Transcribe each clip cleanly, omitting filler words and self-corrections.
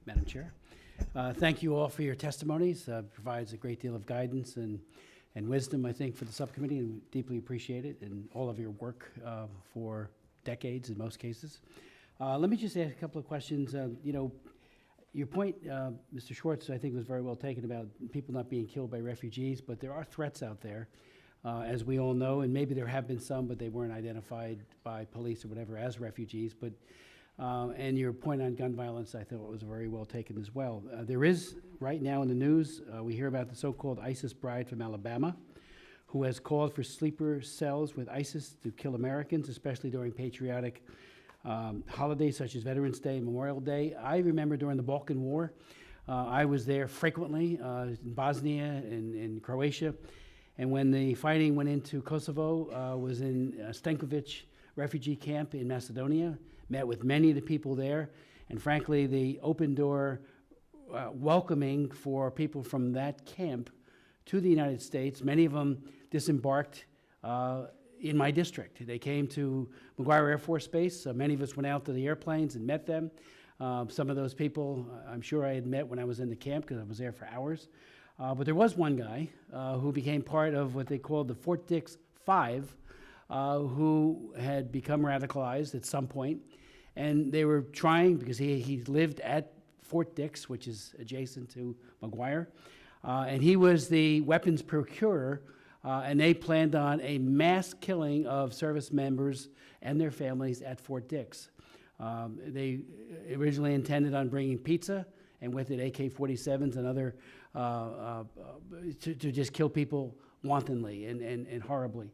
Madam Chair. Thank you all for your testimonies. Provides a great deal of guidance and wisdom, I think, for the subcommittee, and we deeply appreciate it, and all of your work for decades in most cases. Let me just ask a couple of questions. You know, your point, Mr. Schwartz, I think was very well taken about people not being killed by refugees, but there are threats out there, as we all know, and maybe there have been some, but they weren't identified by police or whatever as refugees. But and your point on gun violence, I thought was very well taken as well. There is, right now in the news, we hear about the so-called ISIS bride from Alabama, who has called for sleeper cells with ISIS to kill Americans, especially during patriotic holidays such as Veterans Day and Memorial Day. I remember during the Balkan War, I was there frequently in Bosnia and in Croatia, and when the fighting went into Kosovo, was in Stenkovic refugee camp in Macedonia, met with many of the people there, and frankly, the open door welcoming for people from that camp to the United States. Many of them disembarked in my district. They came to McGuire Air Force Base. Many of us went out to the airplanes and met them. Some of those people I'm sure I had met when I was in the camp because I was there for hours. But there was one guy who became part of what they called the Fort Dix Five, who had become radicalized at some point. And they were trying, because he lived at Fort Dix, which is adjacent to McGuire, and he was the weapons procurer, and they planned on a mass killing of service members and their families at Fort Dix. They originally intended on bringing pizza, and with it AK-47s and other, to just kill people wantonly and horribly.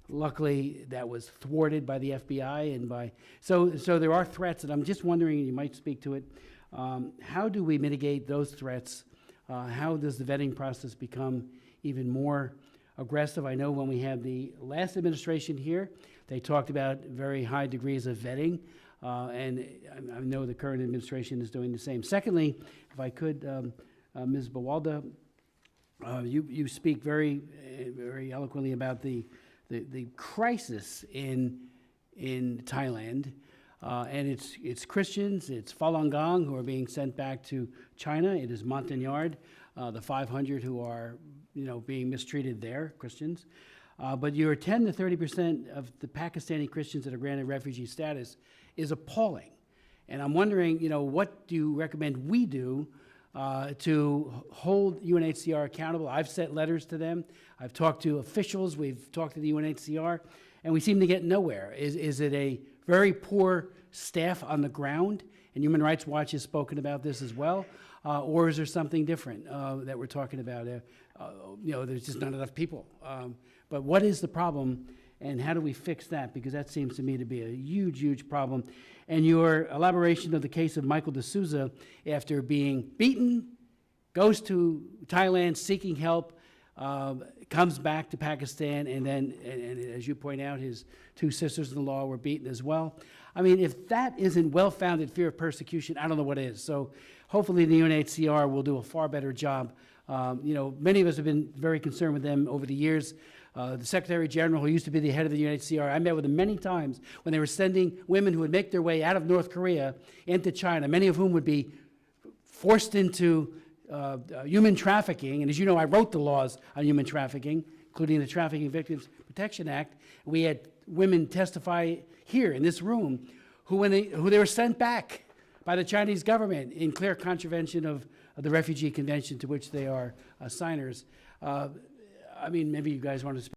Luckily, that was thwarted by the FBI and by, so there are threats, and I'm just wondering, you might speak to it, how do we mitigate those threats? How does the vetting process become even more aggressive? I know when we had the last administration here, they talked about very high degrees of vetting, and I know the current administration is doing the same. Secondly, if I could, Ms. Bawalda, you speak very eloquently about the crisis in Thailand, and it's Christians, it's Falun Gong who are being sent back to China. It is Montagnard, the 500 who are, being mistreated there, Christians. But your 10 to 30% of the Pakistani Christians that are granted refugee status is appalling. And I'm wondering, what do you recommend we do to hold UNHCR accountable? I've sent letters to them. I've talked to officials. We've talked to the UNHCR, and we seem to get nowhere. Is it a very poor staff on the ground? And Human Rights Watch has spoken about this as well. Or is there something different that we're talking about? There's just not enough people. But what is the problem, and how do we fix that? Because that seems to me to be a huge, huge problem. And your elaboration of the case of Michael D'Souza, after being beaten, goes to Thailand seeking help, comes back to Pakistan, and then, and as you point out, his two sisters-in-law were beaten as well. I mean, if that isn't well-founded fear of persecution, I don't know what is. So hopefully the UNHCR will do a far better job. Many of us have been very concerned with them over the years. The Secretary General, who used to be the head of the UNHCR, I met with him many times when they were sending women who would make their way out of North Korea into China, many of whom would be forced into human trafficking. And as you know, I wrote the laws on human trafficking, including the Trafficking Victims Protection Act. We had women testify here in this room who they were sent back by the Chinese government in clear contravention of the Refugee Convention to which they are signers. I mean, maybe you guys want to speak.